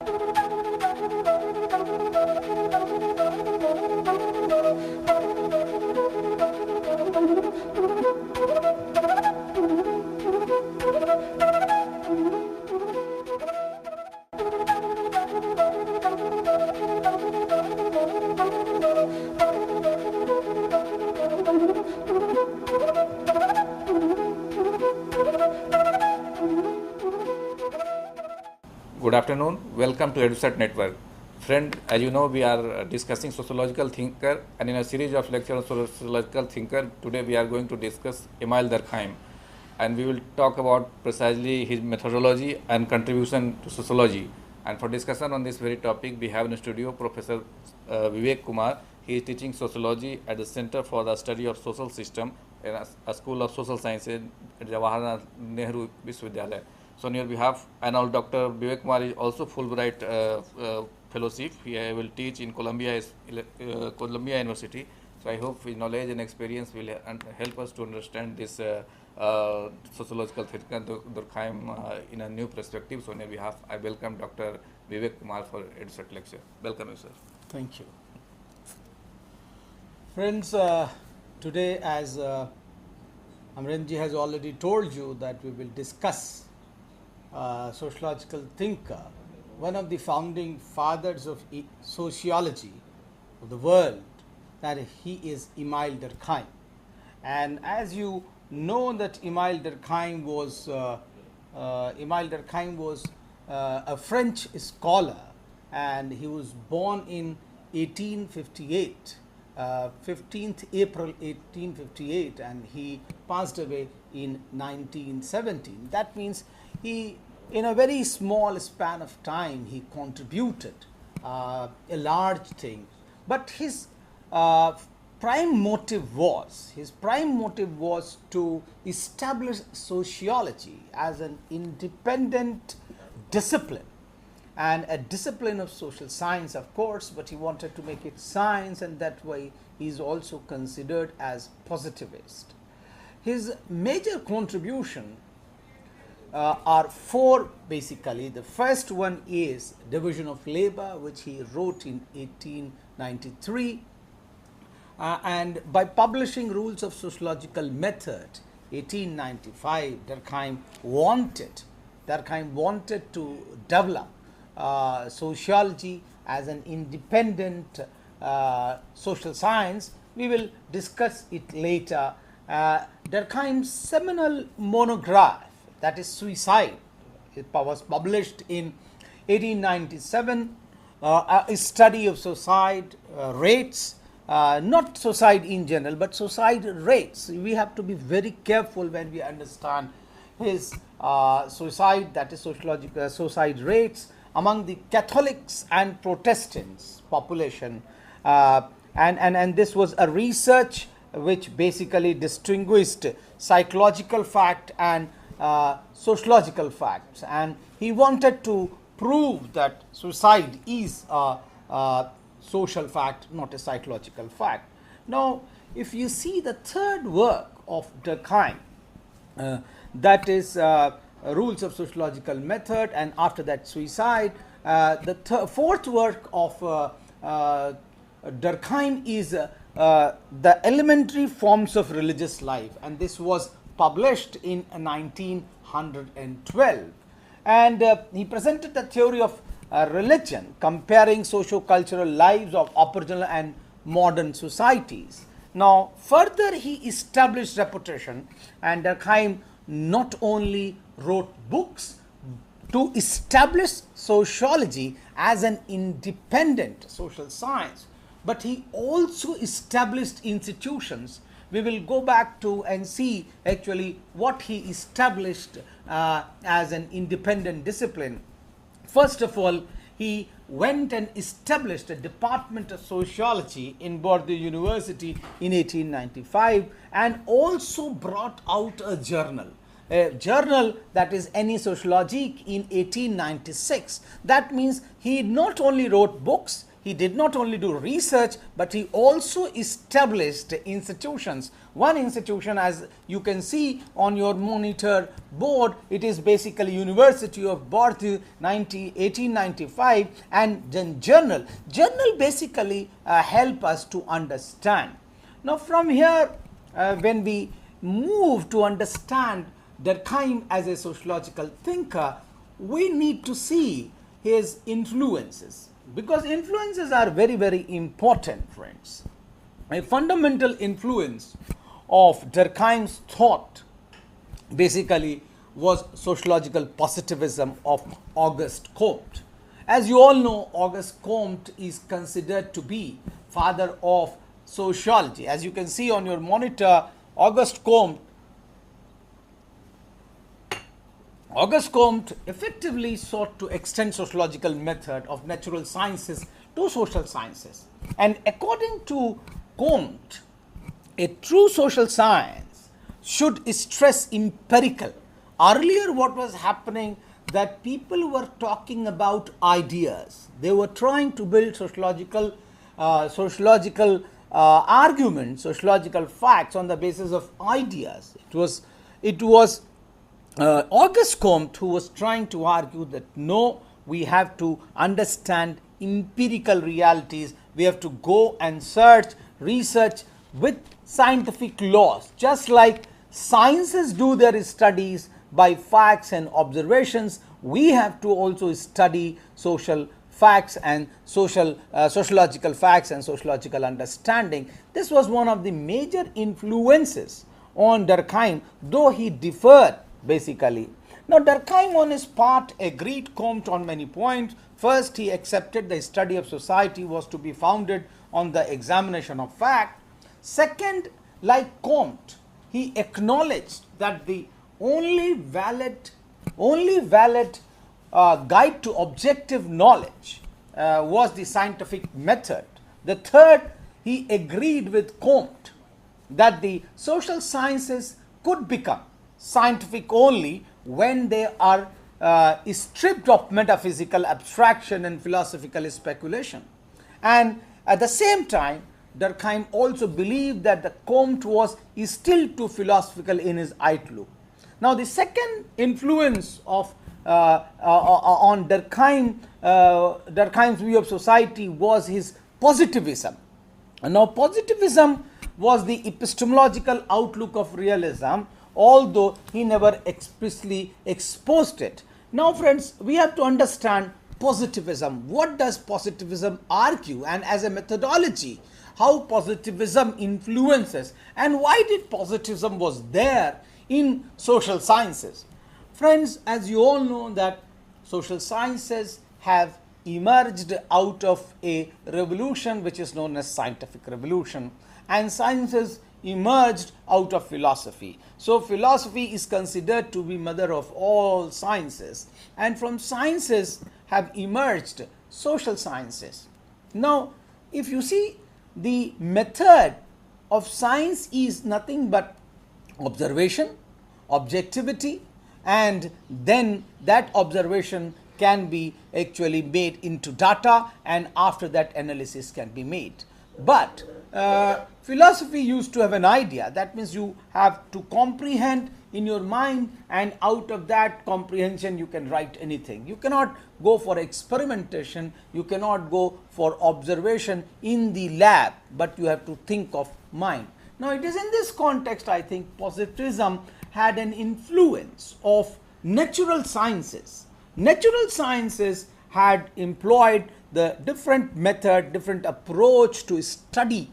Good afternoon. Welcome to EduSat Network. Friend, as you know, we are discussing Sociological Thinker, and in a series of lectures on Sociological Thinker, today we are going to discuss Emile Durkheim, and we will talk about precisely his methodology and contribution to sociology. And for discussion on this very topic, we have in the studio Professor Vivek Kumar. He is teaching sociology at the Center for the Study of Social System in a School of Social Sciences at Jawaharlal Nehru Vishwavidyalaya. So on your behalf, and our Dr. Vivek Kumar is also Fulbright fellowship. He will teach in Columbia University. So I hope his knowledge and experience will help us to understand this sociological thinker Durkheim in a new perspective. So on your behalf, I welcome Dr. Vivek Kumar for EduSat lecture. Welcome you, sir. Thank you. Friends, today, as Amrenji has already told you, that we will discuss sociological thinker, one of the founding fathers of sociology of the world, that he is Emile Durkheim. And as you know, that Emile Durkheim was a French scholar, and he was born in 1858, 15th April 1858, and he passed away in 1917. That means he, in a very small span of time, he contributed a large thing. But his prime motive was to establish sociology as an independent discipline, and a discipline of social science, of course, but he wanted to make it science, and that way he is also considered as positivist. His major contribution are four, basically. The first one is Division of Labor, which he wrote in 1893, and by publishing Rules of Sociological Method 1895, Durkheim wanted to develop sociology as an independent social science. We will discuss it later. Durkheim's seminal monograph, that is Suicide, it was published in 1897, a study of suicide rates, not suicide in general, but suicide rates. We have to be very careful when we understand his suicide, that is sociological suicide rates among the Catholics and Protestants population, and this was a research which basically distinguished psychological fact and sociological facts, and he wanted to prove that suicide is a social fact, not a psychological fact. Now, if you see the third work of Durkheim, that is Rules of Sociological Method, and after that Suicide, the fourth work of Durkheim is the Elementary Forms of Religious Life, and this was published in 1912, and he presented the theory of religion, comparing socio-cultural lives of aboriginal and modern societies. Now, further he established reputation, and Durkheim not only wrote books to establish sociology as an independent social science, but he also established institutions. We will go back to and see actually what he established as an independent discipline. First of all, he went and established a department of sociology in Bordeaux University in 1895, and also brought out a journal that is Année Sociologique in 1896. That means he not only wrote books, he did not only do research, but he also established institutions. One institution, as you can see on your monitor board, it is basically University of Bordeaux 1895, and then journal. Journal basically help us to understand. Now from here, when we move to understand Durkheim as a sociological thinker, we need to see his influences, because influences are very, very important, friends. A fundamental influence of Durkheim's thought basically was sociological positivism of Auguste Comte. As you all know, Auguste Comte is considered to be father of sociology. As you can see on your monitor, Auguste Comte effectively sought to extend sociological method of natural sciences to social sciences. And according to Comte, a true social science should stress empirical. Earlier what was happening, that people were talking about ideas. They were trying to build sociological arguments, sociological facts on the basis of ideas. It was Auguste Comte who was trying to argue that no, we have to understand empirical realities. We have to go and research with scientific laws. Just like sciences do their studies by facts and observations, we have to also study social facts and sociological facts and sociological understanding. This was one of the major influences on Durkheim, though he differed basically. Now Durkheim on his part agreed Comte on many points. First, he accepted the study of society was to be founded on the examination of fact. Second, like Comte, he acknowledged that the only valid guide to objective knowledge was the scientific method. The third, he agreed with Comte that the social sciences could become scientific only when they are stripped of metaphysical abstraction and philosophical speculation. And at the same time, Durkheim also believed that the Comte was still too philosophical in his outlook. Now the second influence of on Durkheim's view of society was his positivism. And now positivism was the epistemological outlook of realism, although he never explicitly exposed it. Now friends, we have to understand positivism. What does positivism argue, and as a methodology, how positivism influences, and why did positivism was there in social sciences? Friends, as you all know that social sciences have emerged out of a revolution which is known as scientific revolution, and sciences emerged out of philosophy. So philosophy is considered to be mother of all sciences, and from sciences have emerged social sciences. Now if you see, the method of science is nothing but observation, objectivity, and then that observation can be actually made into data, and after that analysis can be made. But philosophy used to have an idea. That means you have to comprehend in your mind, and out of that comprehension you can write anything. You cannot go for experimentation, you cannot go for observation in the lab, but you have to think of mind. Now it is in this context I think positivism had an influence of natural sciences. Natural sciences had employed the different method, different approach to study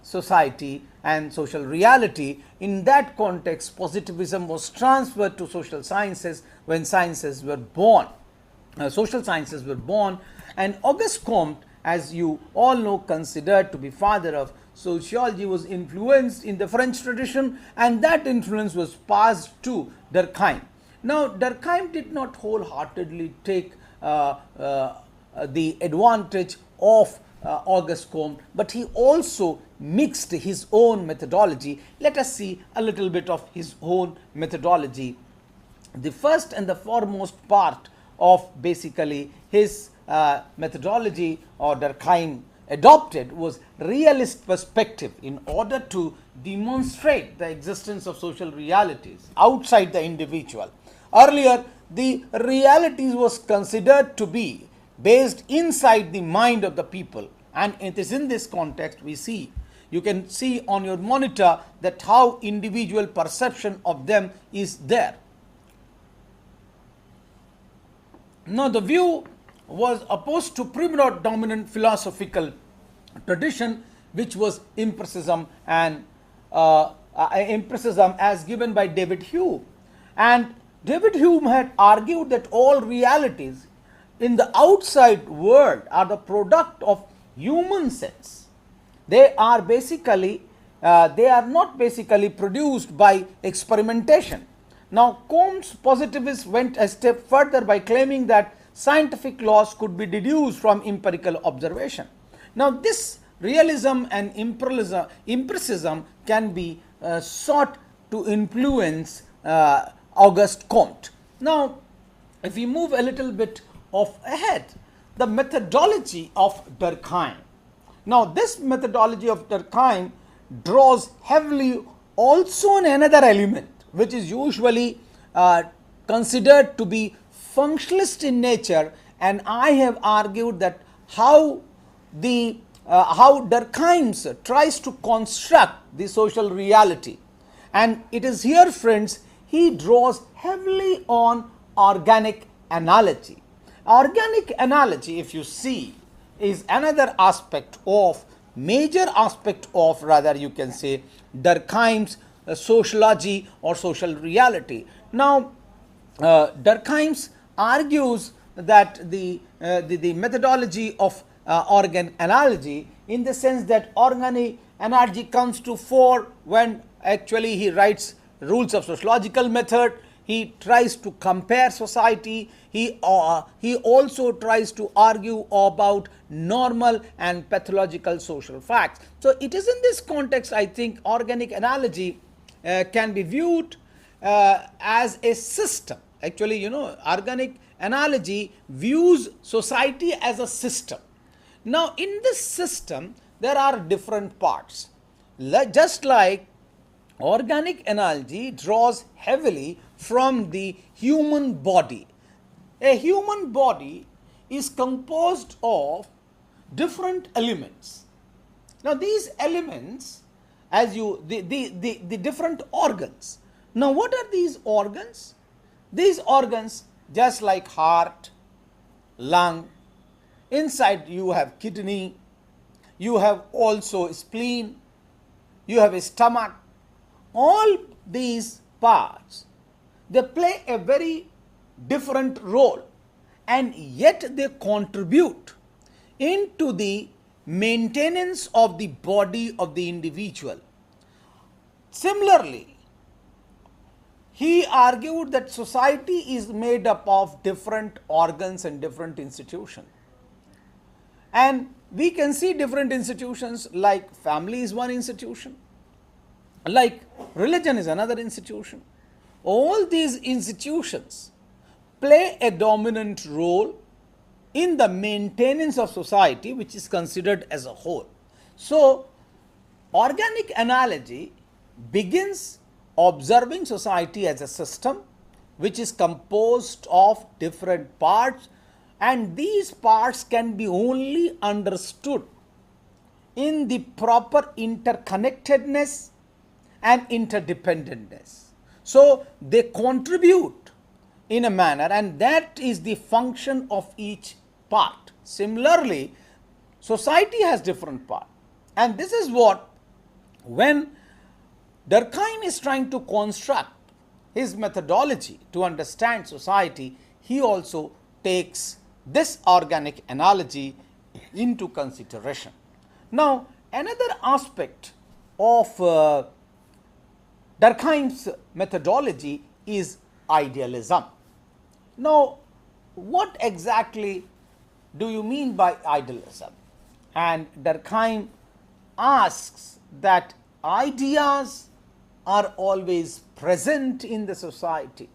society and social reality. In that context, positivism was transferred to social sciences when sciences were born. Social sciences were born, and Auguste Comte, as you all know, considered to be father of sociology, was influenced in the French tradition, and that influence was passed to Durkheim. Now Durkheim did not wholeheartedly take the advantage of Auguste Comte, but he also mixed his own methodology. Let us see a little bit of his own methodology. The first and the foremost part of basically his methodology or Durkheim adopted was realist perspective in order to demonstrate the existence of social realities outside the individual. Earlier, the realities was considered to be based inside the mind of the people, and it is in this context we see, you can see on your monitor that how individual perception of them is there. Now, the view was opposed to predominant philosophical tradition, which was empiricism, and empiricism as given by David Hume. And David Hume had argued that all realities in the outside world are the product of human sense. They are basically, they are not basically produced by experimentation. Now, Comte's positivists went a step further by claiming that scientific laws could be deduced from empirical observation. Now, this realism and empiricism can be sought to influence Auguste Comte. Now, if we move a little bit ahead, the methodology of Durkheim. Now, this methodology of Durkheim draws heavily also on another element, which is usually considered to be functionalist in nature, and I have argued that how Durkheim tries to construct the social reality, and it is here, friends, he draws heavily on organic analogy. Organic analogy, if you see, is another aspect of, major aspect of, rather you can say, Durkheim's sociology or social reality. Now, Durkheim argues that the methodology of organic analogy, in the sense that organic analogy comes to fore when actually he writes rules of sociological method. He tries to compare society. He also tries to argue about normal and pathological social facts. So, it is in this context, I think, organic analogy can be viewed as a system. Actually, you know, organic analogy views society as a system. Now, in this system, there are different parts. Just like organic analogy draws heavily from the human body. A human body is composed of different elements. Now, these elements, as the different organs. Now, what are these organs? These organs, just like heart, lung, inside you have kidney, you have also spleen, you have a stomach. All these parts, they play a very different role, and yet they contribute into the maintenance of the body of the individual. Similarly, he argued that society is made up of different organs and different institutions. And we can see different institutions, like family is one institution, like religion is another institution. All these institutions play a dominant role in the maintenance of society, which is considered as a whole. So, organic analogy begins observing society as a system which is composed of different parts, and these parts can be only understood in the proper interconnectedness and interdependentness. So, they contribute in a manner, and that is the function of each part. Similarly, society has different parts, and this is what, when Durkheim is trying to construct his methodology to understand society, he also takes this organic analogy into consideration. Now, another aspect of Durkheim's methodology is idealism. Now, what exactly do you mean by idealism? And Durkheim asks that ideas are always present in the society.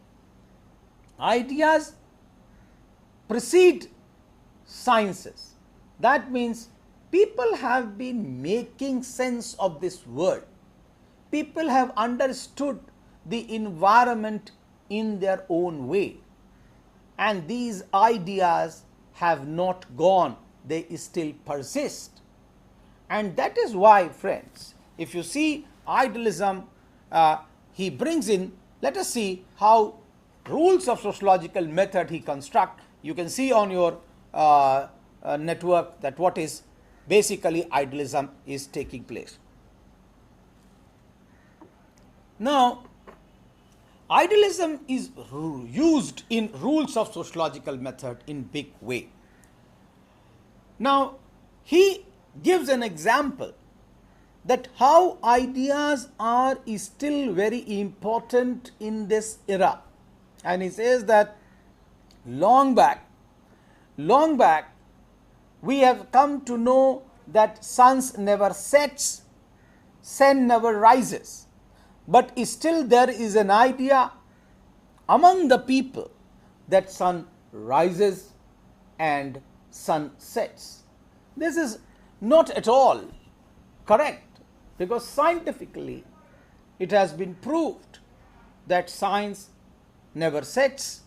Ideas precede sciences. That means people have been making sense of this world. People have understood the environment in their own way, and these ideas have not gone, they still persist. And that is why, friends, if you see idealism, he brings in, let us see how rules of sociological method he construct. You can see on your network that what is basically idealism is taking place. Now, idealism is used in rules of sociological method in big way. Now, he gives an example that how ideas are still very important in this era, and he says that long back we have come to know that sun never sets, sun never rises, but still there is an idea among the people that sun rises and sun sets. This is not at all correct, because scientifically it has been proved that science never sets,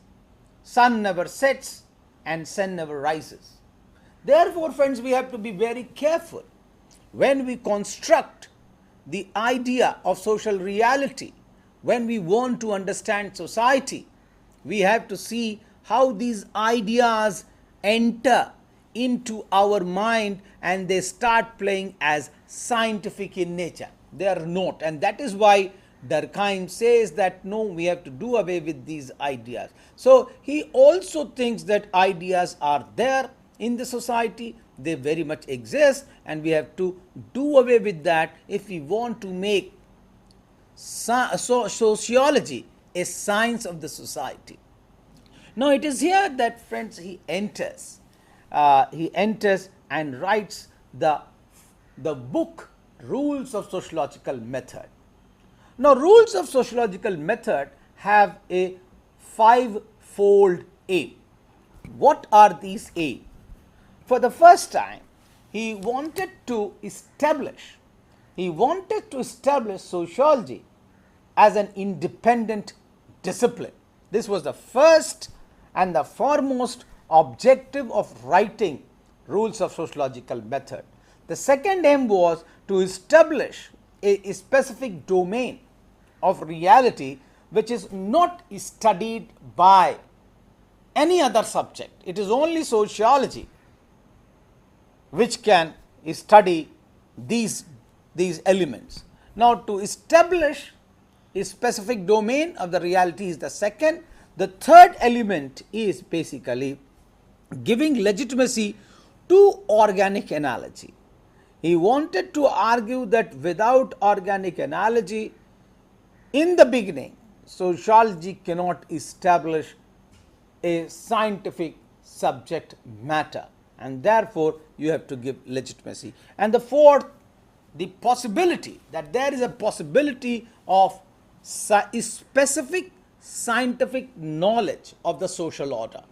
sun never sets, and sun never rises. Therefore, friends, we have to be very careful when we construct the idea of social reality. When we want to understand society, we have to see how these ideas enter into our mind and they start playing as scientific in nature. They are not, and that is why Durkheim says that no, we have to do away with these ideas. So he also thinks that ideas are there in the society, they very much exist, and we have to do away with that if we want to make sociology a science of the society. Now it is here that, friends, he enters and writes the book Rules of Sociological Method. Now, rules of sociological method have a five-fold aim. What are these aims? For the first time, he wanted to establish sociology as an independent discipline. This was the first and the foremost objective of writing Rules of Sociological Method. The second aim was to establish a specific domain of reality which is not studied by any other subject. It is only sociology which can study these elements. Now, to establish a specific domain of the reality is the second. The third element is basically giving legitimacy to organic analogy. He wanted to argue that without organic analogy, in the beginning, sociology cannot establish a scientific subject matter, and therefore you have to give legitimacy. And the fourth, the possibility that there is a possibility of specific scientific knowledge of the social order.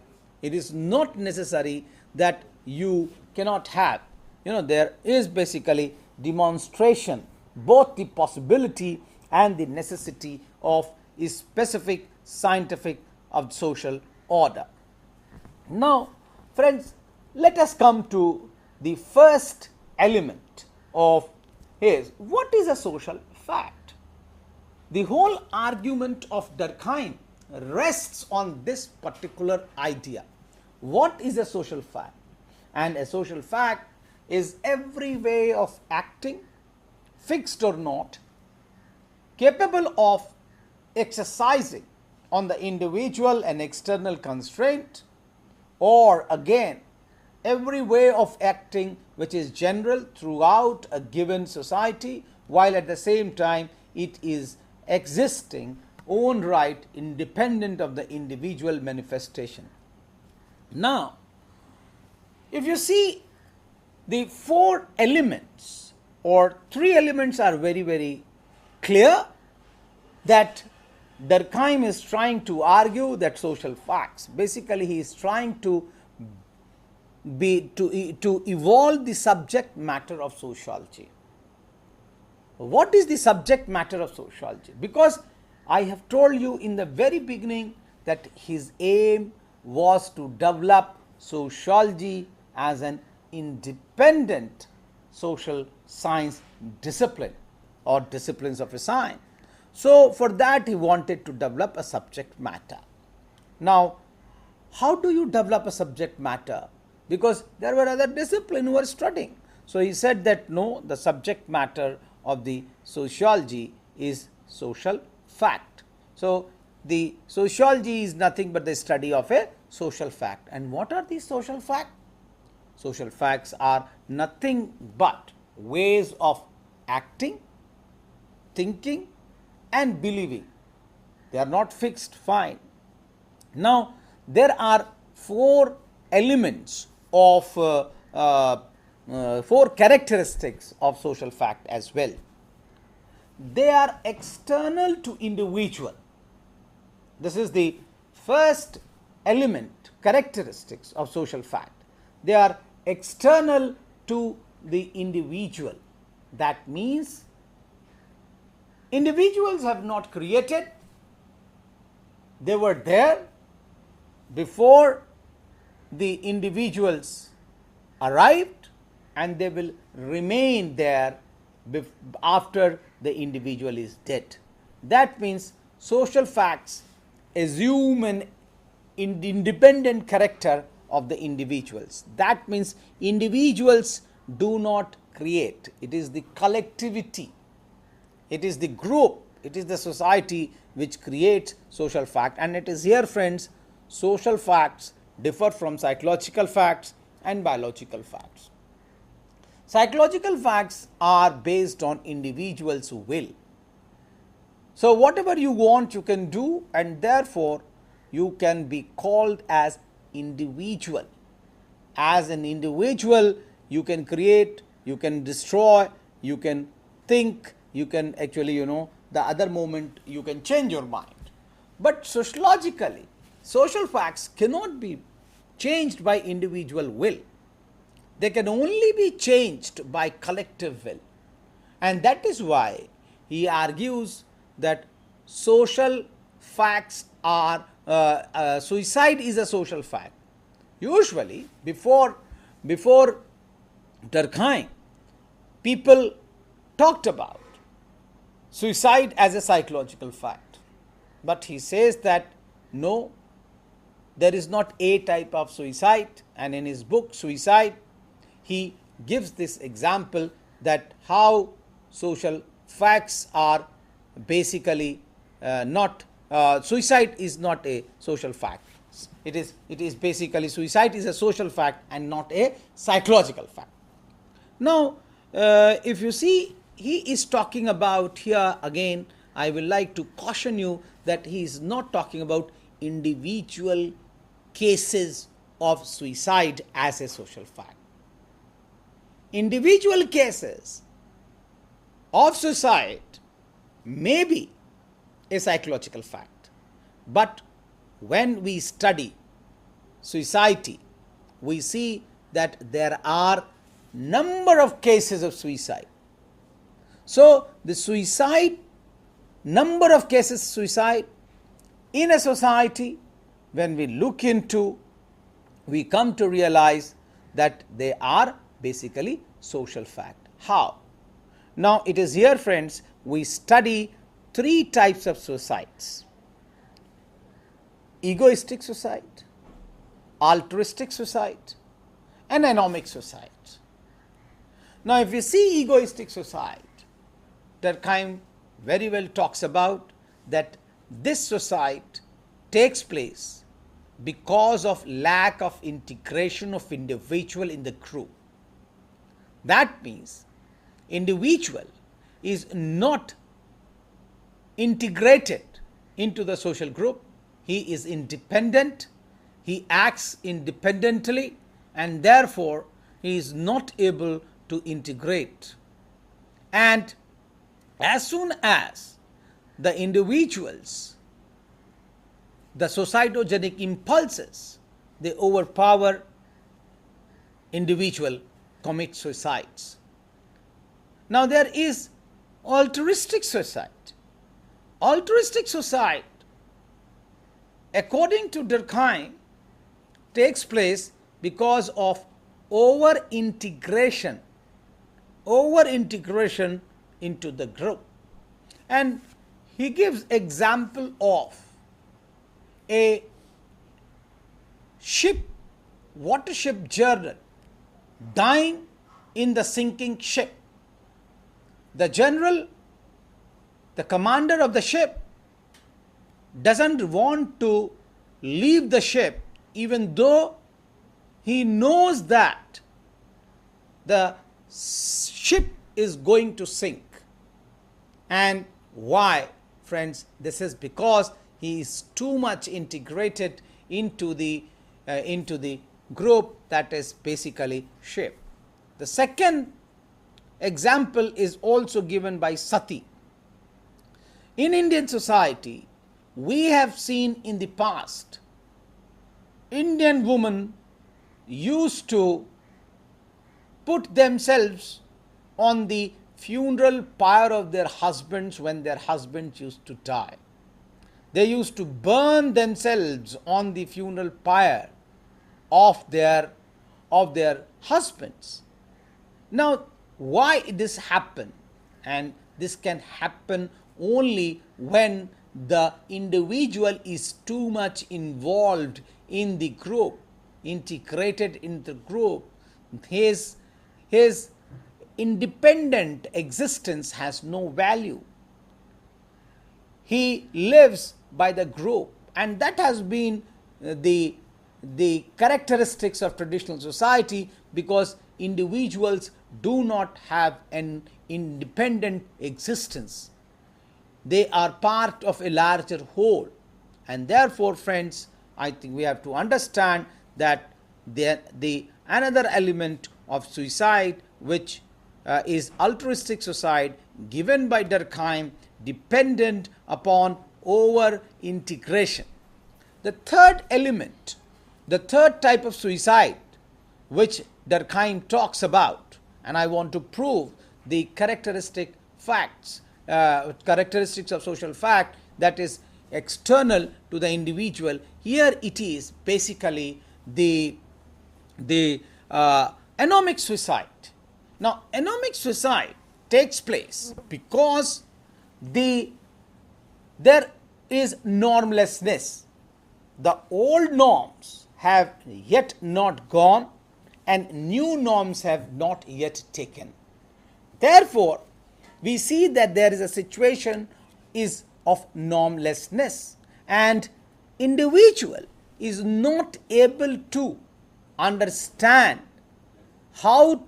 It is not necessary that you cannot have, there is basically demonstration, both the possibility and the necessity of a specific scientific of social order. Now, friends, let us come to the first element of his. What is a social fact? The whole argument of Durkheim rests on this particular idea. What is a social fact? And a social fact is every way of acting, fixed or not, capable of exercising on the individual an external constraint, or again, every way of acting which is general throughout a given society, while at the same time it is existing own right independent of the individual manifestation. Now, if you see the four elements or three elements are very, very clear, that Durkheim is trying to argue that social facts, basically he is trying to to evolve the subject matter of sociology. What is the subject matter of sociology? Because I have told you in the very beginning that his aim was to develop sociology as an independent social science discipline or disciplines of a science. So, for that he wanted to develop a subject matter. Now, how do you develop a subject matter? Because there were other disciplines who were studying. So, he said that no, the subject matter of the sociology is social fact. So, the sociology is nothing but the study of a social fact. And what are these social facts? Social facts are nothing but ways of acting, thinking and believing. They are not fixed, fine. Now, there are four elements of four characteristics of social fact as well. They are external to individual. This is the first element, characteristics of social fact. They are external to the individual. That means individuals have not created, they were there before the individuals arrived and they will remain there after the individual is dead. That means social facts assume an independent character of the individuals. That means individuals do not create. It is the collectivity, it is the group, it is the society which creates social fact. And it is here, friends, social facts differ from psychological facts and biological facts. Psychological facts are based on individuals' will. So, whatever you want you can do, and therefore, you can be called as individual. As an individual, you can create, you can destroy, you can think, you can actually, the other moment you can change your mind. But sociologically, social facts cannot be changed by individual will. They can only be changed by collective will. And that is why he argues that social facts are, suicide is a social fact. Usually, before Durkheim, people talked about suicide as a psychological fact. But he says that no, there is not a type of suicide, and in his book Suicide, he gives this example that how social facts are basically not, suicide is not a social fact. It is basically, suicide is a social fact and not a psychological fact. Now, if you see, he is talking about here again, I will like to caution you that he is not talking about individual cases of suicide as a social fact. Individual cases of suicide may be a psychological fact, but when we study society, we see that there are number of cases of suicide. So, the suicide, number of cases of suicide in a society, when we look into, we come to realize that they are basically social fact. How? Now, it is here, friends, we study three types of suicides: egoistic suicide, altruistic suicide, and anomic suicide. Now, if you see egoistic suicide, Durkheim very well talks about that this suicide takes place because of lack of integration of individual in the group. That means individual is not integrated into the social group. He is independent, he acts independently, and therefore he is not able to integrate. And as soon as the individuals, the societogenic impulses, they overpower individual commit suicides. Now there is altruistic suicide. Altruistic suicide, according to Durkheim, takes place because of over-integration into the group. And he gives example of a watership journal dying in the sinking ship. The general, the commander of the ship, doesn't want to leave the ship even though he knows that the ship is going to sink. And why, friends? This is because he is too much integrated into the group that is basically ship. The second example is also given by Sati. In Indian society, we have seen in the past Indian women used to put themselves on the funeral pyre of their husbands when their husbands used to die. They used to burn themselves on the funeral pyre of their husbands. Now, why this happen? And this can happen only when the individual is too much involved in the group, integrated in the group. His independent existence has no value. He lives by the group, and that has been the characteristics of traditional society, because individuals do not have an independent existence. They are part of a larger whole, and therefore, friends, I think we have to understand that the another element of suicide, which is altruistic suicide, given by Durkheim, dependent upon over integration. The third element, the third type of suicide which Durkheim talks about, and I want to prove the characteristics of social fact that is external to the individual. Here it is basically the anomic suicide. Now, anomic suicide takes place because there is normlessness. The old norms have yet not gone, and new norms have not yet taken. Therefore, we see that there is a situation is of normlessness, and individual is not able to understand how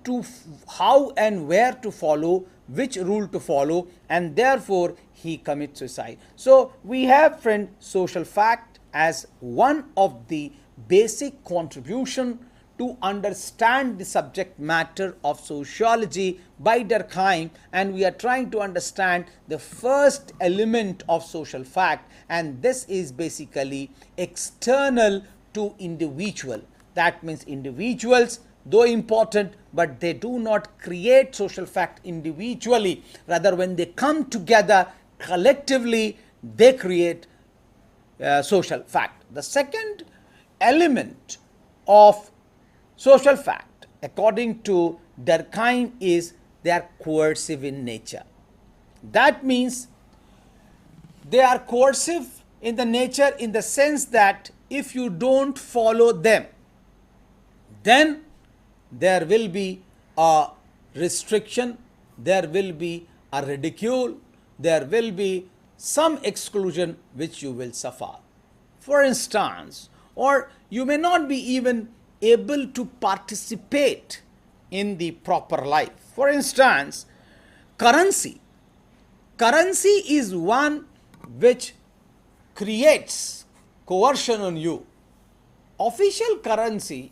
and where to follow, which rule to follow, and therefore he commits suicide. So we have, friend, social fact as one of the basic contribution to understand the subject matter of sociology by Durkheim, and we are trying to understand the first element of social fact, and this is basically external to individual. That means individuals, though important, but they do not create social fact individually. Rather, when they come together collectively, they create social fact. The second element of social fact, according to Durkheim, is they are coercive in nature. That means they are coercive in the nature, in the sense that if you don't follow them, then there will be a restriction, there will be a ridicule, there will be some exclusion which you will suffer. For instance, or you may not be even able to participate in the proper life. For instance, currency is one which creates coercion on you. Official currency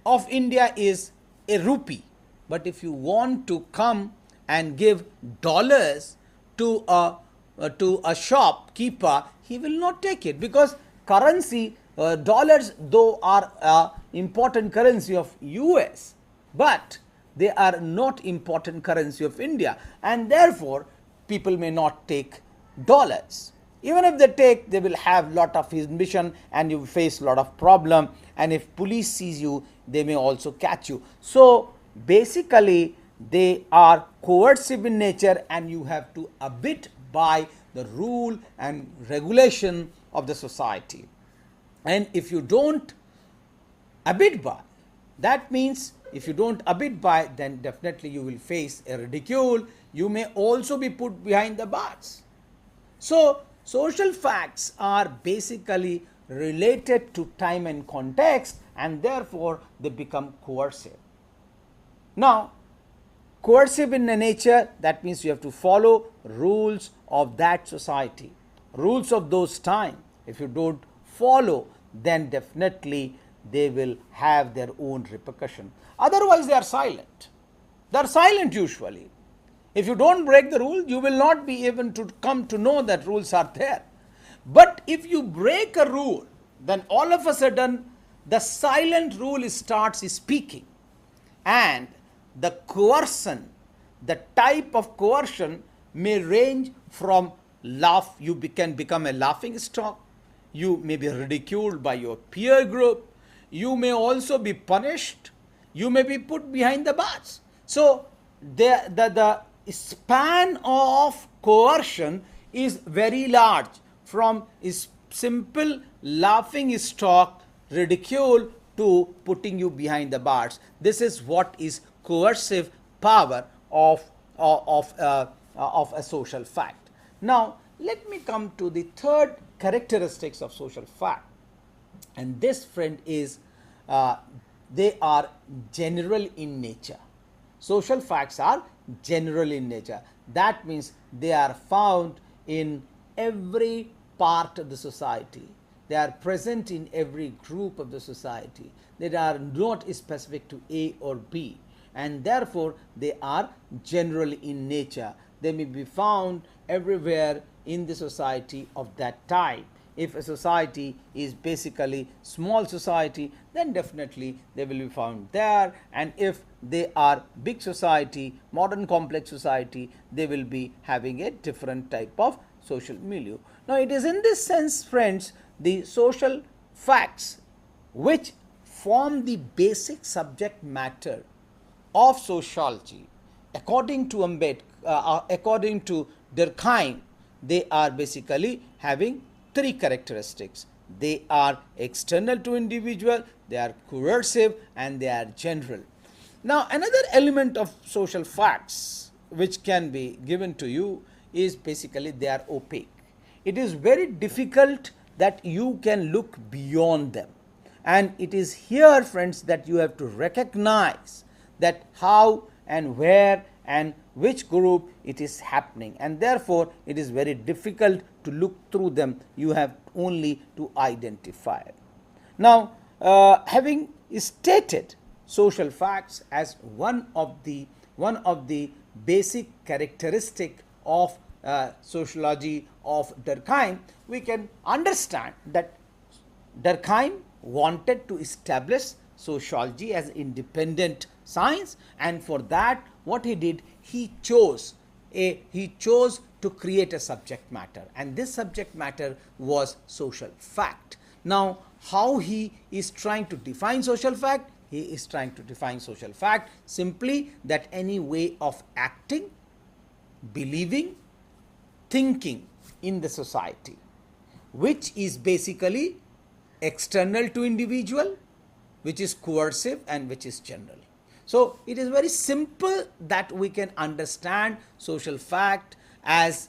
of India is a rupee, but if you want to come and give dollars to a shopkeeper, he will not take it, because currency dollars though are important currency of US, but they are not important currency of India, and therefore people may not take dollars. Even if they take, they will have lot of ambition and you face lot of problem, and if police sees you, they may also catch you. So basically they are coercive in nature, and you have to abide by the rule and regulation of the society. And if you don't abide by, that means if you don't abide by, then definitely you will face a ridicule. You may also be put behind the bars. So social facts are basically related to time and context, and therefore they become coercive. Now, coercive in nature, that means you have to follow rules of that society, rules of those time. If you don't follow, then definitely they will have their own repercussion. Otherwise they are silent. They are silent usually. If you don't break the rule, you will not be able to come to know that rules are there. But if you break a rule, then all of a sudden the silent rule starts speaking, and the coercion, the type of coercion may range from laugh, you can become a laughing stock, you may be ridiculed by your peer group, you may also be punished, you may be put behind the bars. So the span of coercion is very large, from simple laughing stock, ridicule, to putting you behind the bars. This is what is coercive power of a social fact. Now let me come to the third characteristics of social fact, and this, friend, is they are general in nature. Social facts are general in nature. That means they are found in every part of the society. They are present in every group of the society. They are not specific to A or B, and therefore they are general in nature. They may be found everywhere in the society of that type. If a society is basically small society, then definitely they will be found there, and if they are big society, modern complex society, they will be having a different type of social milieu. Now it is in this sense, friends, the social facts which form the basic subject matter of sociology. According to according to Durkheim, they are basically having three characteristics. They are external to individual, they are coercive, and they are general. Now another element of social facts which can be given to you is basically they are opaque. It is very difficult that you can look beyond them, and it is here, friends, that you have to recognize that how and where and which group it is happening, and therefore it is very difficult to look through them. You have only to identify. Now having stated social facts as one of the basic characteristic of sociology of Durkheim, we can understand that Durkheim wanted to establish sociology as independent science, and for that what he did, he chose to create a subject matter, and this subject matter was social fact. Now how he is trying to define social fact? He is trying to define social fact simply that any way of acting, believing, thinking in the society which is basically external to individual, which is coercive, and which is general. So it is very simple that we can understand social fact as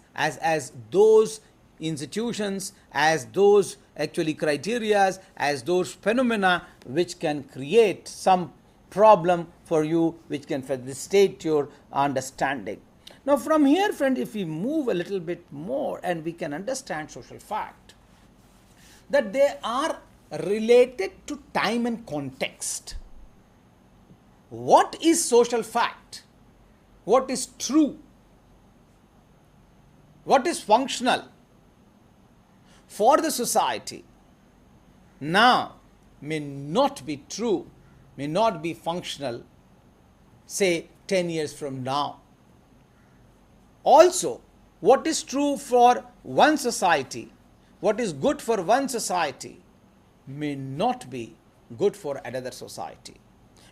those institutions, as those actually criterias, as those phenomena which can create some problem for you, which can facilitate your understanding. Now from here, friend, if we move a little bit more and we can understand social fact, that they are related to time and context. What is social fact? What is true? What is functional for the society? now may not be true, may not be functional, say 10 years from now. Also, what is true for one society, what is good for one society, may not be good for another society,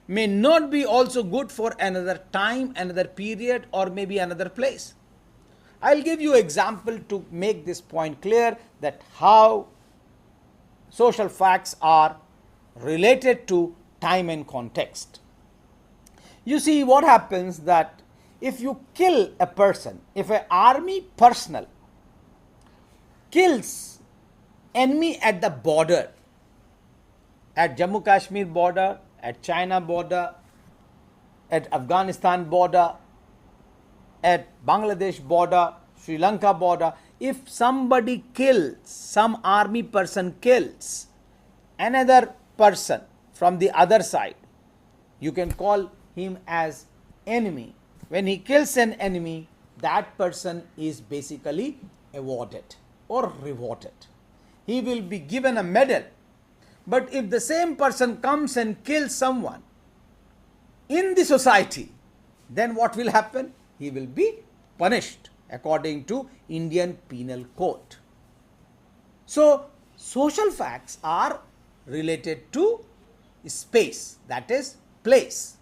may not be also good for another time, another period, or maybe another place. I'll give you an example to make this point clear, that how social facts are related to time and context. You see what happens, that if you kill a person, if an army personnel kills enemy at the border, at Jammu Kashmir border, at China border, at Afghanistan border, at Bangladesh border, Sri Lanka border, if somebody kills, some army person kills another person from the other side, you can call him as enemy. When he kills an enemy, that person is basically awarded or rewarded. He will be given a medal. But if the same person comes and kills someone in the society, then what will happen? He will be punished according to Indian Penal Code. So, social facts are related to space, that is place.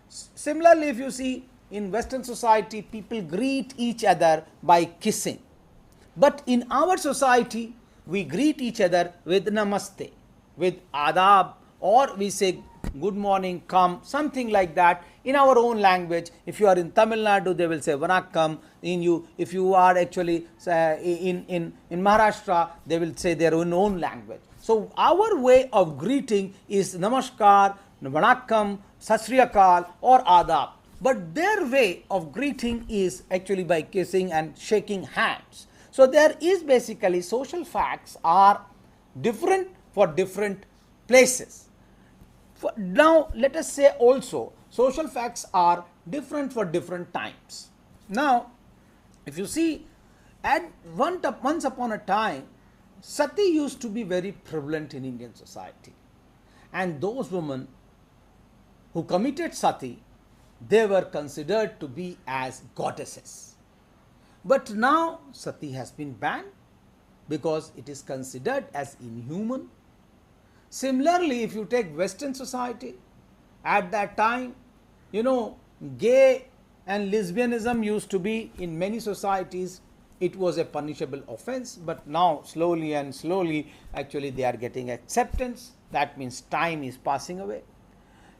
Similarly, if you see in Western society, people greet each other by kissing. But in our society, we greet each other with namaste, with adab, or we say good morning, come, something like that in our own language. If you are in Tamil Nadu, they will say vanakkam. If you are actually in Maharashtra, they will say their own language. So our way of greeting is namaskar, vanakkam, sat sri akal, or adab. But their way of greeting is actually by kissing and shaking hands. So there is basically social facts are different for different places. Now let us say also social facts are different for different times. Now if you see, once upon a time, sati used to be very prevalent in Indian society, and those women who committed sati, they were considered to be as goddesses. But now sati has been banned because it is considered as inhuman. Similarly, if you take Western society, at that time, gay and lesbianism used to be in many societies, it was a punishable offense, but now slowly and slowly actually they are getting acceptance. That means time is passing away.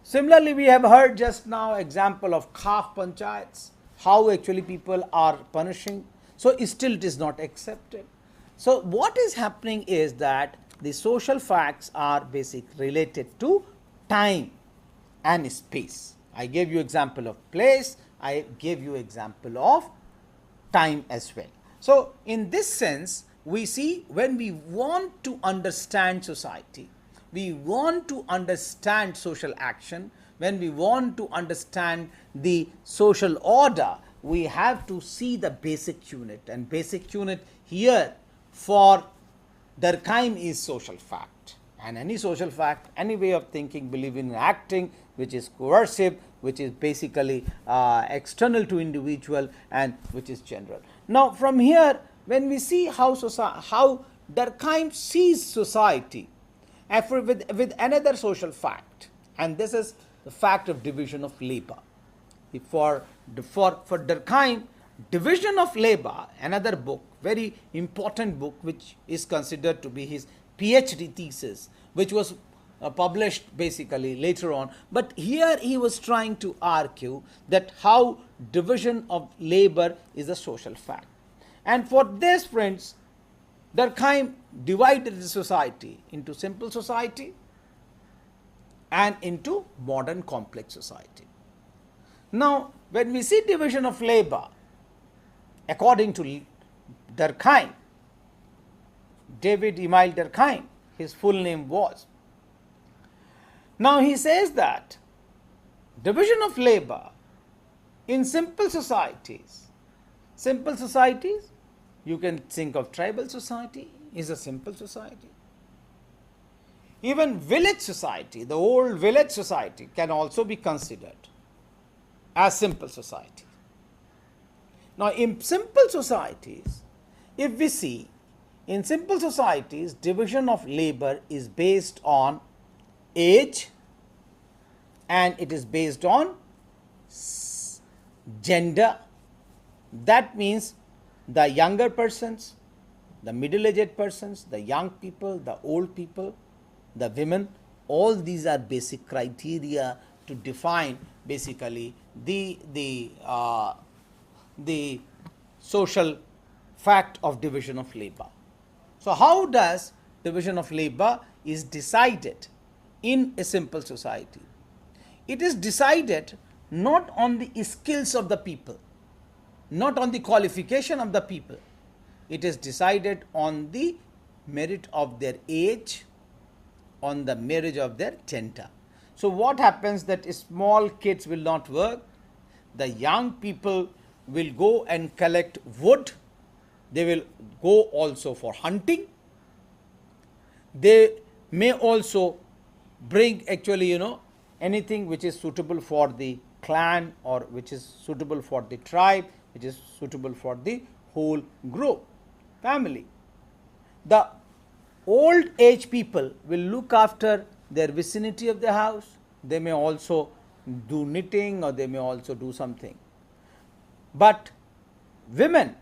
Similarly, we have heard just now example of calf panchayats, how actually people are punishing. So still it is not accepted. So what is happening is that the social facts are basically related to time and space. I gave you example of place, I gave you example of time as well. So in this sense, we see when we want to understand society, we want to understand social action, when we want to understand the social order, we have to see the basic unit, and basic unit here for Durkheim is social fact. And any social fact, any way of thinking, believing in acting, which is coercive, which is basically external to individual, and which is general. Now from here, when we see how Durkheim sees society with another social fact, and this is the fact of division of labor. For Durkheim, division of labor, another book, very important book, which is considered to be his PhD thesis, which was published basically later on. But here he was trying to argue that how division of labor is a social fact. And for this, friends, Durkheim divided the society into simple society and into modern complex society. Now, when we see division of labor, according to Durkheim, Emile Durkheim, his full name was. Now he says that division of labor in simple societies, you can think of tribal society is a simple society. Even village society, the old village society, can also be considered as simple society. Now, in simple societies, if we see, in simple societies, division of labor is based on age and it is based on gender. That means the younger persons, the middle-aged persons, the young people, the old people, the women, all these are basic criteria to define basically the social fact of division of labor. So, how does division of labor is decided in a simple society? It is decided not on the skills of the people, not on the qualification of the people. It is decided on the merit of their age, on the merit of their gender. So, what happens that small kids will not work, the young people will go and collect wood, they will go also for hunting, they may also bring actually anything which is suitable for the clan or which is suitable for the tribe, which is suitable for the whole group, family. The old age people will look after their vicinity of the house, they may also do knitting or they may also do something. But women,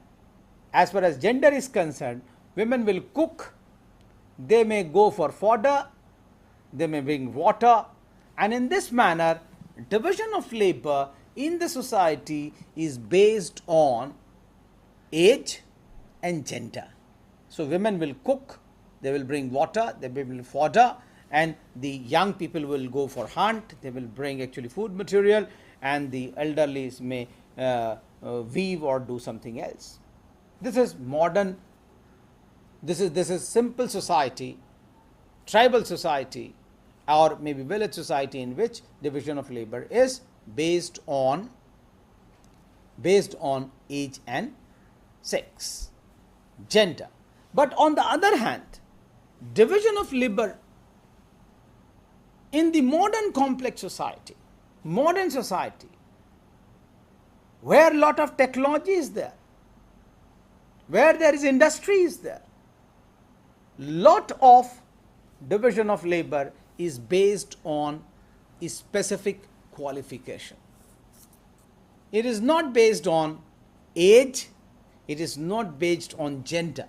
as far as gender is concerned, women will cook, they may go for fodder, they may bring water, and in this manner division of labor in the society is based on age and gender. So, women will cook, they will bring water, they will fodder, and the young people will go for hunt, they will bring actually food material, and the elderly may weave or do something else. This is modern, this is simple society, tribal society, or maybe village society, in which division of labor is based on age and sex, gender. But on the other hand, division of labor in the modern complex society, modern society, where lot of technology is there, where there is industry is there, lot of division of labor is based on a specific qualification. It is not based on age, it is not based on gender.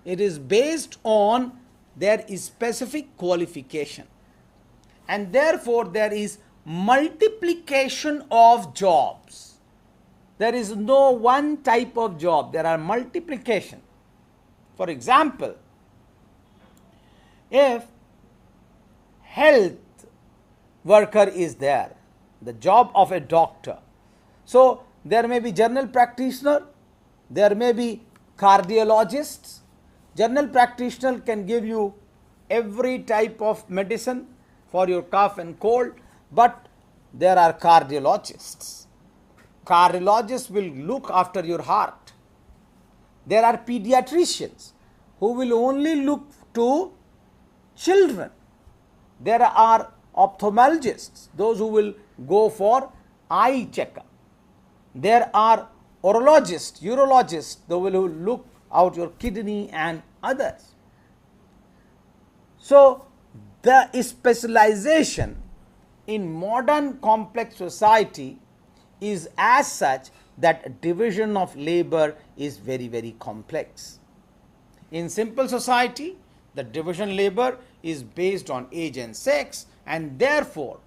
It is based on their specific qualification, and therefore there is multiplication of jobs. There is no one type of job, there are multiplication. For example, if health worker is there, the job of a doctor, so there may be general practitioner, there may be cardiologists. General practitioner can give you every type of medicine for your cough and cold, but there are cardiologists. Cardiologists will look after your heart. There are pediatricians who will only look to children. There are ophthalmologists, those who will go for eye checkup. There are urologists, urologists, those will look out your kidney and others. So, the specialization in modern complex society is as such that division of labor is very, very complex. In simple society, the division labor is based on age and sex, and therefore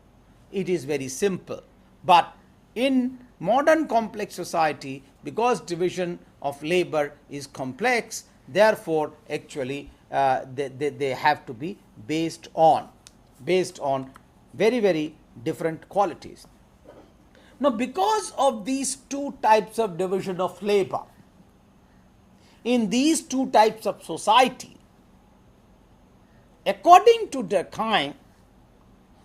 it is very simple. But in modern complex society, because division of labor is complex, therefore actually they have to be based on very, very different qualities. Now, because of these two types of division of labor, in these two types of society, according to Durkheim,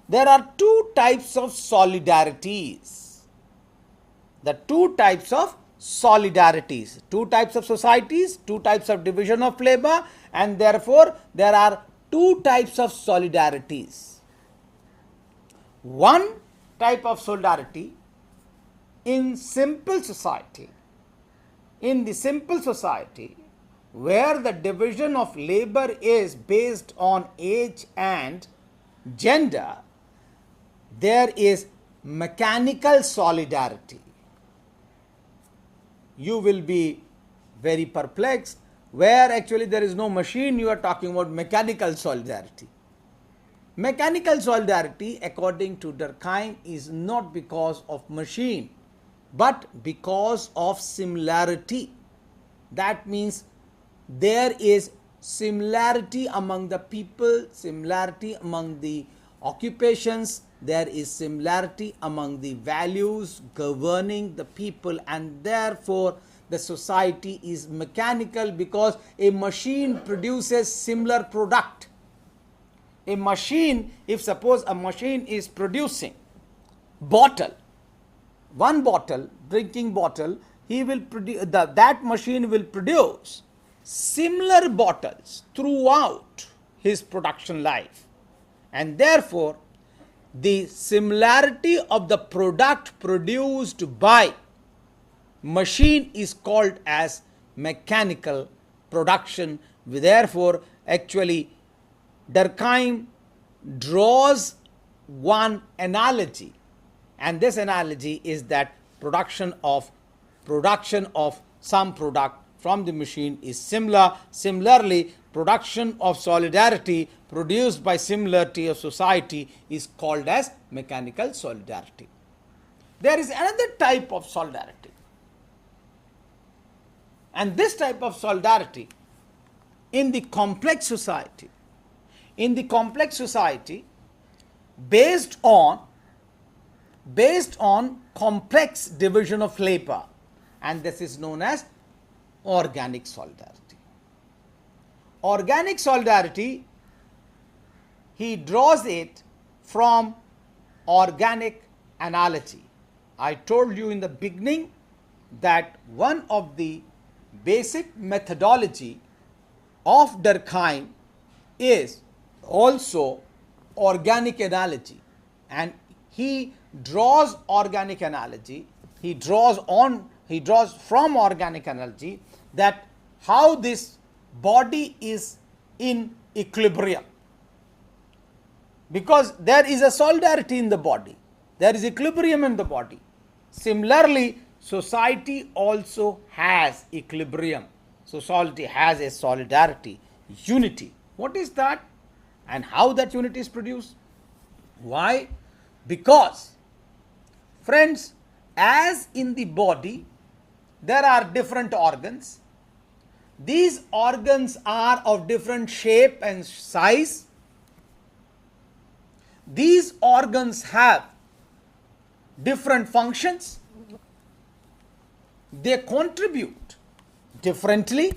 there are two types of solidarities. The two types of solidarities, two types of societies, two types of division of labor, and therefore there are two types of solidarities. One type of solidarity in simple society, in the simple society where the division of labor is based on age and gender, there is mechanical solidarity. You will be very perplexed where actually there is no machine, you are talking about mechanical solidarity. Mechanical solidarity, according to Durkheim, is not because of machine, but because of similarity. That means there is similarity among the people, similarity among the occupations, there is similarity among the values governing the people, and therefore the society is mechanical because a machine produces similar product. A machine, if suppose a machine is producing bottle, one bottle, drinking bottle, he will produce, that machine will produce similar bottles throughout his production life, and therefore the similarity of the product produced by machine is called as mechanical production. Therefore, actually Durkheim draws one analogy, and this analogy is that production of some product from the machine is similar. Similarly, production of solidarity produced by similarity of society is called as mechanical solidarity. There is another type of solidarity, and this type of solidarity in the complex society, based on complex division of labor, and this is known as organic solidarity. Organic solidarity, he draws it from organic analogy. I told you in the beginning that one of the basic methodology of Durkheim is also organic analogy, and he draws organic analogy, he draws from organic analogy that how this body is in equilibrium, because there is a solidarity in the body, there is equilibrium in the body. Similarly, society also has equilibrium. Society has a solidarity, unity. What is that, and how that unity is produced? Why? Because, friends, as in the body there are different organs. These organs are of different shape and size. These organs have different functions. They contribute differently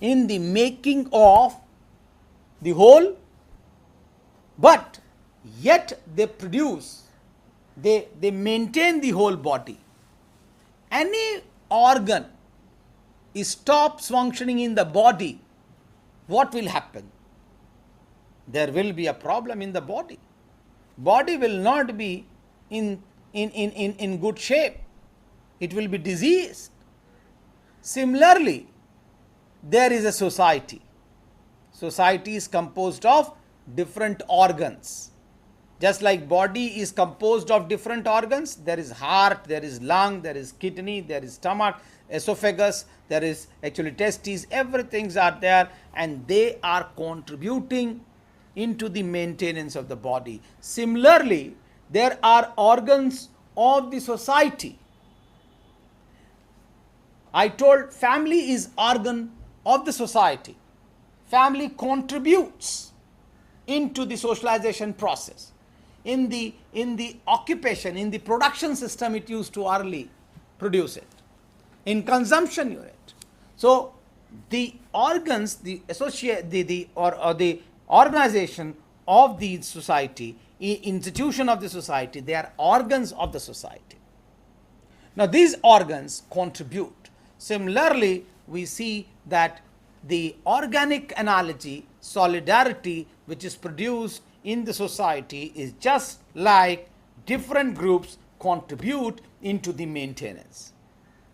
in the making of the whole, but yet they produce, they maintain the whole body. Any organ stops functioning in the body, what will happen? There will be a problem in the body. Body will not be in good shape. It will be diseased. Similarly, there is a society. Society is composed of different organs. Just like body is composed of different organs, there is heart, there is lung, there is kidney, there is stomach, esophagus, there is actually testes, everything are there, and they are contributing into the maintenance of the body. Similarly, there are organs of the society. I told family is organ of the society. Family contributes into the socialization process. In the occupation, in the production system, it used to early produce it. In consumption unit. So the organs, the organization of the society, institution of the society, they are organs of the society. Now these organs contribute. Similarly, we see that the organic analogy, solidarity which is produced in the society is just like different groups contribute into the maintenance.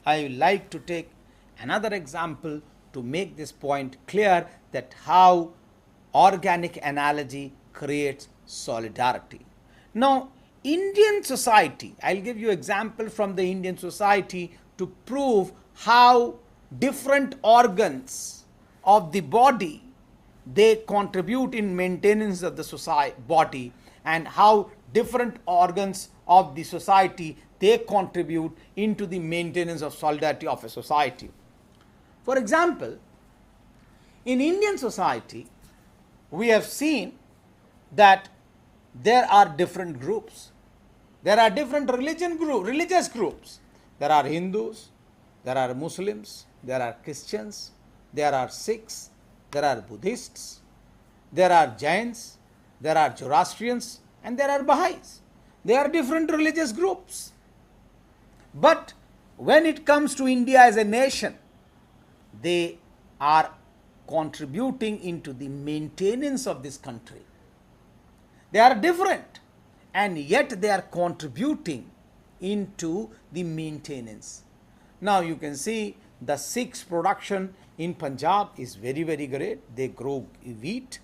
I would like to take another example to make this point clear, that how organic analogy creates solidarity. Now, Indian society, I'll give you example from the Indian society to prove how different organs of the body, they contribute in maintenance of the society body, and how different organs of the society, they contribute into the maintenance of solidarity of a society. For example, in Indian society, we have seen that there are different groups. There are different religious groups. There are Hindus, there are Muslims, there are Christians, there are Sikhs, there are Buddhists, there are Jains, there are Zoroastrians, and there are Baha'is. They are different religious groups. But when it comes to India as a nation, they are contributing into the maintenance of this country. They are different, and yet they are contributing into the maintenance. Now you can see the Sikhs production in Punjab is very, very great. They grow wheat.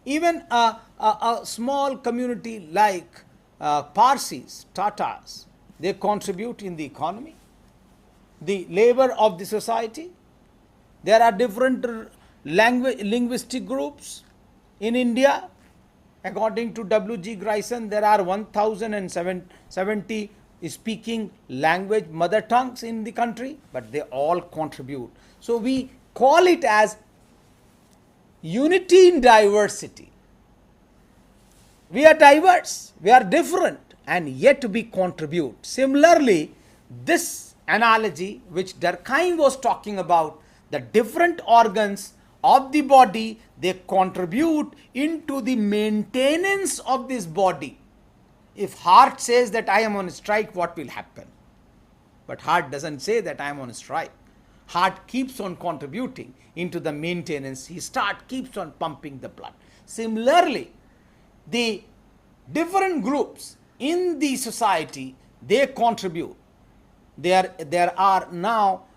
Even a small community like Parsis, Tatars, they contribute in the economy, the labor of the society. There are different linguistic groups in India. According to W.G. Grayson, there are 1070 speaking language mother tongues in the country, but they all contribute. So we call it as unity in diversity. We are diverse, we are different, and yet we contribute. Similarly, this analogy which Durkheim was talking about, the different organs of the body, they contribute into the maintenance of this body. If heart says that I am on strike, what will happen? But heart doesn't say that I am on strike. Heart keeps on contributing into the maintenance. His heart keeps on pumping the blood. Similarly, the different groups in the society, they contribute. There are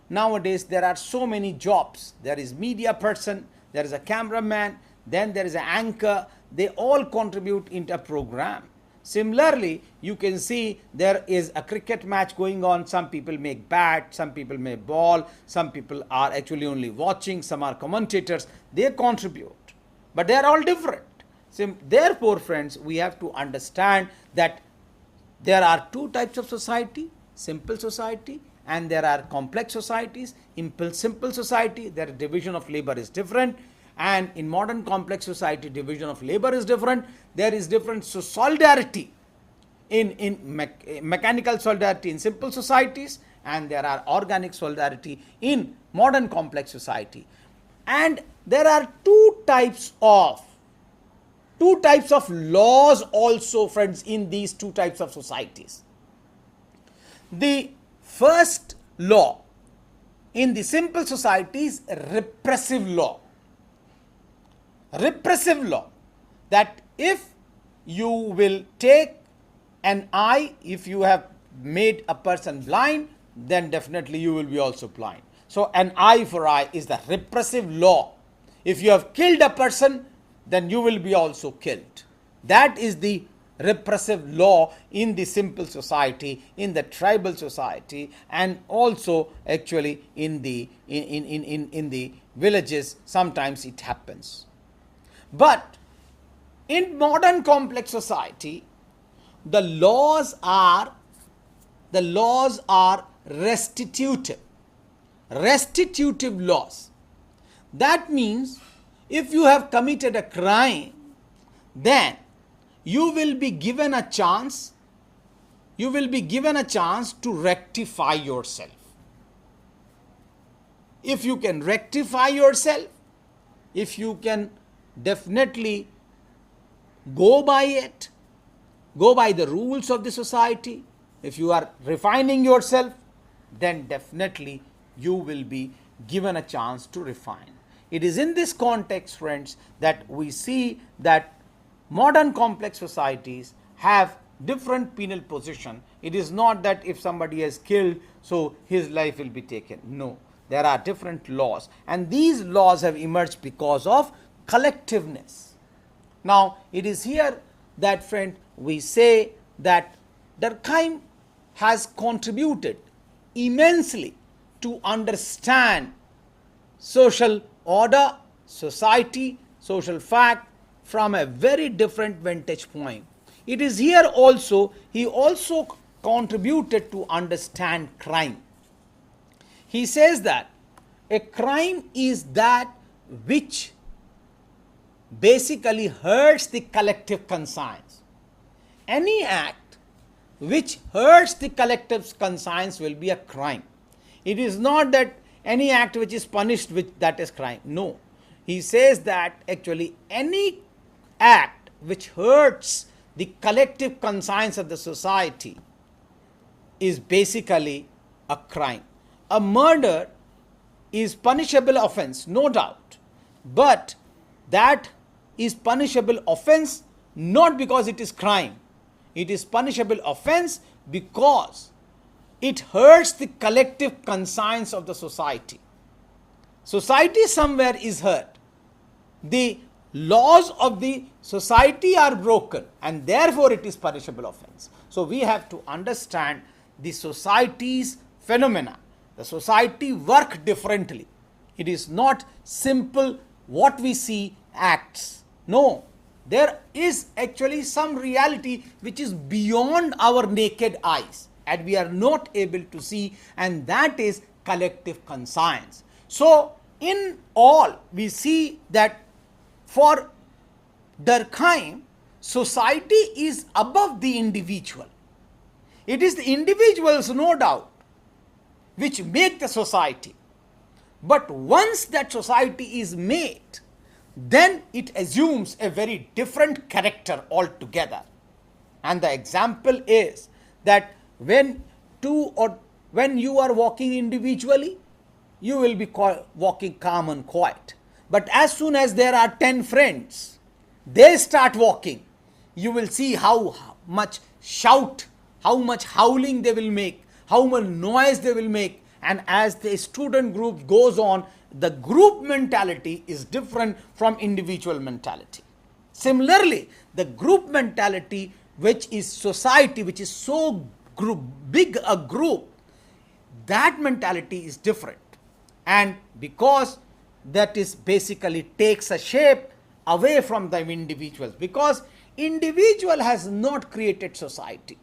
nowadays there are so many jobs. There is media person, there is a cameraman, then there is an anchor. They all contribute into a program. Similarly, you can see there is a cricket match going on. Some people make bat, some people make ball, some people are actually only watching, some are commentators. They contribute, but they are all different. So therefore, friends, we have to understand that there are two types of society: simple society, and there are complex societies. In simple society, their division of labor is different, and in modern complex society, division of labor is different. There is different solidarity in mechanical solidarity in simple societies, and there are organic solidarity in modern complex society. And there are two types of laws also, friends, in these two types of societies. The first law in the simple society is repressive law. Repressive law, that if you will take an eye, if you have made a person blind, then definitely you will be also blind. So an eye for eye is the repressive law. If you have killed a person, then you will be also killed. That is the repressive law in the simple society, in the tribal society, and also actually in the villages. Sometimes it happens. But in modern complex society, the laws are restitutive laws. That means if you have committed a crime, then you will be given a chance to rectify yourself. If you can rectify yourself, if you can definitely go by it, go by the rules of the society, if you are refining yourself, then definitely you will be given a chance to refine. it is in this context, friends, that we see that modern complex societies have different penal position. It is not that if somebody has killed, so his life will be taken. No, there are different laws, and these laws have emerged because of collectiveness. Now, it is here that, friend, we say that Durkheim has contributed immensely to understand social order, society, social fact from a very different vantage point. It is here also, he also contributed to understand crime. He says that a crime is that which basically hurts the collective conscience. Any act which hurts the collective conscience will be a crime. It is not that any act which is punished with that is crime. No. He says that actually any act which hurts the collective conscience of the society is basically a crime. A murder is punishable offense, no doubt, but that is punishable offense not because it is crime. It is punishable offense because it hurts the collective conscience of the society. Society somewhere is hurt. The laws of the society are broken, and therefore it is punishable offense. So we have to understand the society's phenomena. The society work differently. It is not simple what we see acts. No, there is actually some reality which is beyond our naked eyes and we are not able to see, and that is collective conscience. So in all, we see that for Durkheim, society is above the individual. It is the individuals, no doubt, which make the society. But once that society is made, then it assumes a very different character altogether. And the example is that when you are walking individually, you will be walking calm and quiet. But as soon as there are 10 friends, they start walking, you will see how much shout, how much howling they will make, how much noise they will make. And as the student group goes on, the group mentality is different from individual mentality. Similarly, the group mentality, which is society, which is so big a group, that mentality is different. And because that is basically takes a shape away from the individuals, because individual has not created society,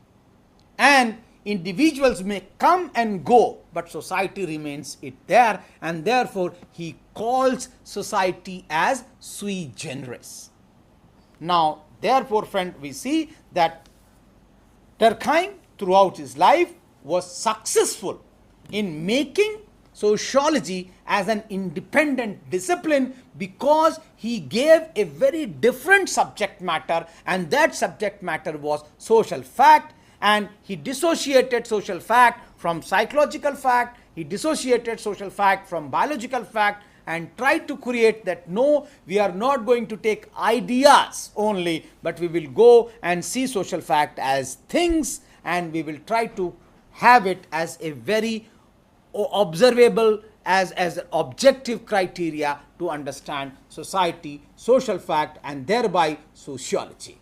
and individuals may come and go, but society remains it there, and therefore he calls society as sui generis. Now, therefore, friend, we see that Durkheim throughout his life was successful in making sociology as an independent discipline because he gave a very different subject matter, and that subject matter was social fact. And he dissociated social fact from psychological fact, he dissociated social fact from biological fact, and tried to create that no, we are not going to take ideas only, but we will go and see social fact as things, and we will try to have it as a very observable, as an objective criteria to understand society, social fact, and thereby sociology.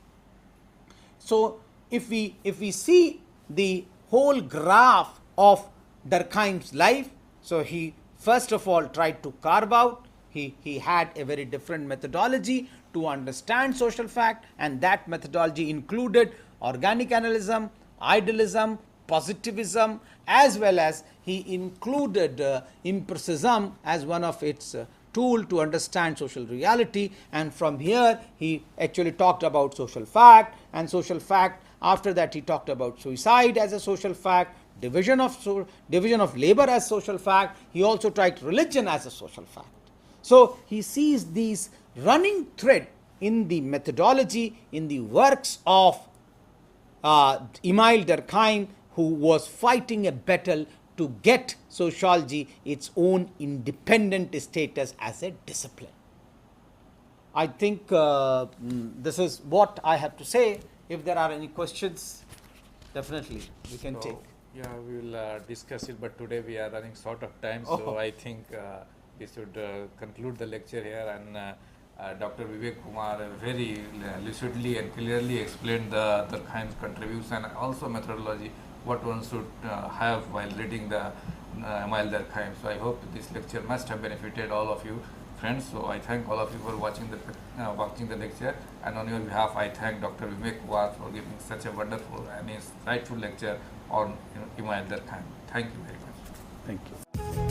So if we see the whole graph of Durkheim's life, so he first of all tried to carve out, he had a very different methodology to understand social fact, and that methodology included organic analysis, idealism, positivism, as well as he included empiricism as one of its tool to understand social reality. And from here he actually talked about social fact, and social fact, after that he talked about suicide as a social fact, division of labor as social fact. He also tried religion as a social fact. So he sees these running thread in the methodology, in the works of Emile Durkheim, who was fighting a battle to get sociology its own independent status as a discipline. I think this is what I have to say. If there are any questions, definitely we can take. Yeah, we will discuss it, but today we are running short of time, so I think we should conclude the lecture here. And Dr. Vivek Kumar very lucidly and clearly explained the Durkheim's contribution and also methodology, what one should have while reading the Emile Durkheim. So I hope this lecture must have benefited all of you, friends. So I thank all of you for watching the lecture, and on your behalf I thank Dr. Vivek Kumar for giving such a wonderful and insightful lecture on Emile Durkheim. Thank you very much. Thank you.